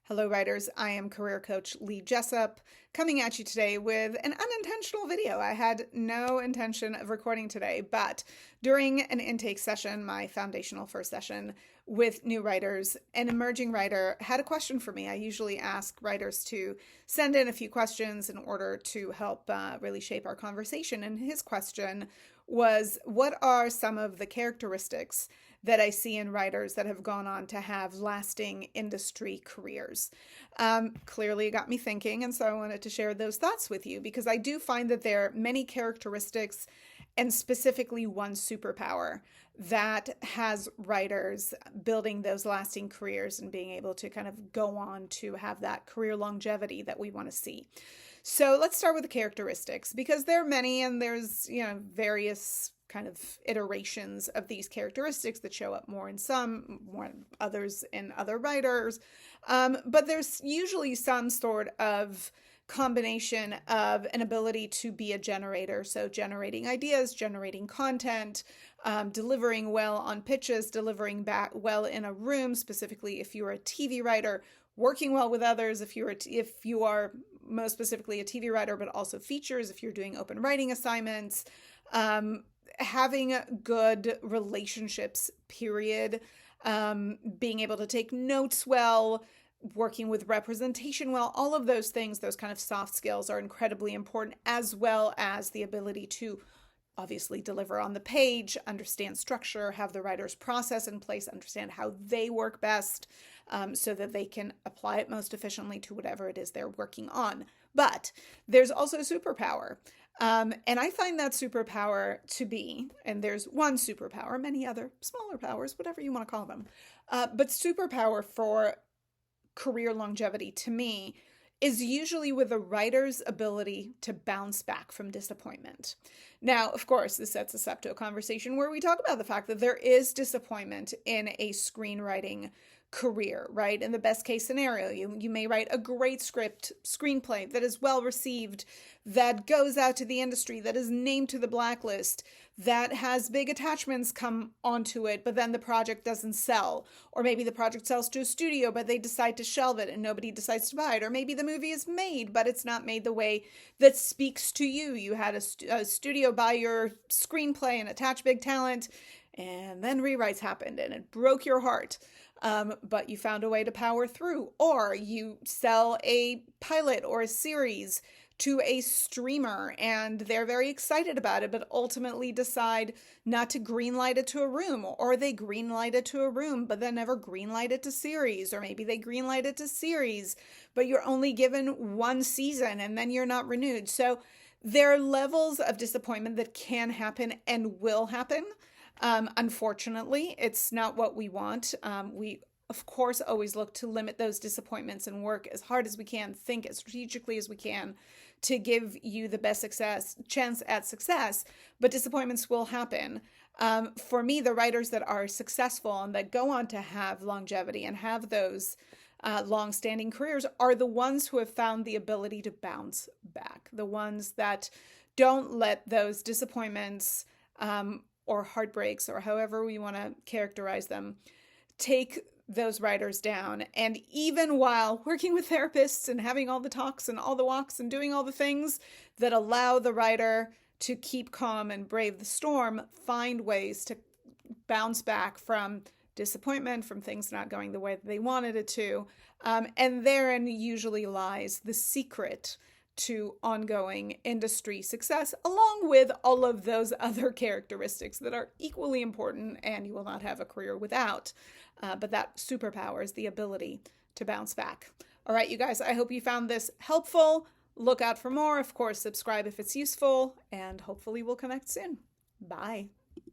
Hello, writers. I am career coach Lee Jessup, coming at you today with an unintentional video. I had no intention of recording today, but during an intake session, my foundational first session with new writers, an emerging writer had a question for me. I usually ask writers to send in a few questions in order to help really shape our conversation. And his question was, what are some of the characteristics that I see in writers that have gone on to have lasting industry careers? Clearly, it got me thinking, and so I wanted to share those thoughts with you because I do find that there are many characteristics and specifically one superpower that has writers building those lasting careers and being able to kind of go on to have that career longevity that we want to see. So let's start with the characteristics because there are many and there's, various kind of iterations of these characteristics that show up more in some, more in others in other writers. But there's usually some sort of combination of an ability to be a generator. So generating ideas, generating content, delivering well on pitches, delivering back well in a room, specifically if you're a TV writer, working well with others, if you are most specifically a TV writer, but also features, if you're doing open writing assignments, having good relationships, period, being able to take notes well, working with representation well, all of those things, those kind of soft skills are incredibly important, as well as the ability to obviously deliver on the page, understand structure, have the writer's process in place, understand how they work best, so that they can apply it most efficiently to whatever it is they're working on. But there's also superpower. And I find that superpower to be, and there's one superpower, many other smaller powers, whatever you want to call them, but superpower for career longevity to me is usually with a writer's ability to bounce back from disappointment. Now, of course, this sets us up to a conversation where we talk about the fact that there is disappointment in a screenwriting career, right? In the best case scenario, you may write a great script, screenplay that is well received, that goes out to the industry, that is named to the blacklist, that has big attachments come onto it, but then the project doesn't sell. Or maybe the project sells to a studio, but they decide to shelve it and nobody decides to buy it. Or maybe the movie is made, but it's not made the way that speaks to you. You had a studio buy your screenplay and attach big talent, and then rewrites happened and it broke your heart. But you found a way to power through. Or you sell a pilot or a series to a streamer and they're very excited about it, but ultimately decide not to greenlight it to a room, or they greenlight it to a room, but then never greenlight it to series, or maybe they greenlight it to series, but you're only given one season and then you're not renewed. So there are levels of disappointment that can happen and will happen. Unfortunately, it's not what we want. We, of course, always look to limit those disappointments and work as hard as we can, think as strategically as we can to give you the best chance at success, but disappointments will happen. For me, the writers that are successful and that go on to have longevity and have those long-standing careers are the ones who have found the ability to bounce back, the ones that don't let those disappointments or heartbreaks, or however we want to characterize them, take those writers down. And even while working with therapists and having all the talks and all the walks and doing all the things that allow the writer to keep calm and brave the storm, find ways to bounce back from disappointment, from things not going the way that they wanted it to. And therein usually lies the secret to ongoing industry success, along with all of those other characteristics that are equally important and you will not have a career without. But that superpower is the ability to bounce back. All right, you guys, I hope you found this helpful. Look out for more. Of course, subscribe if it's useful, and hopefully we'll connect soon. Bye.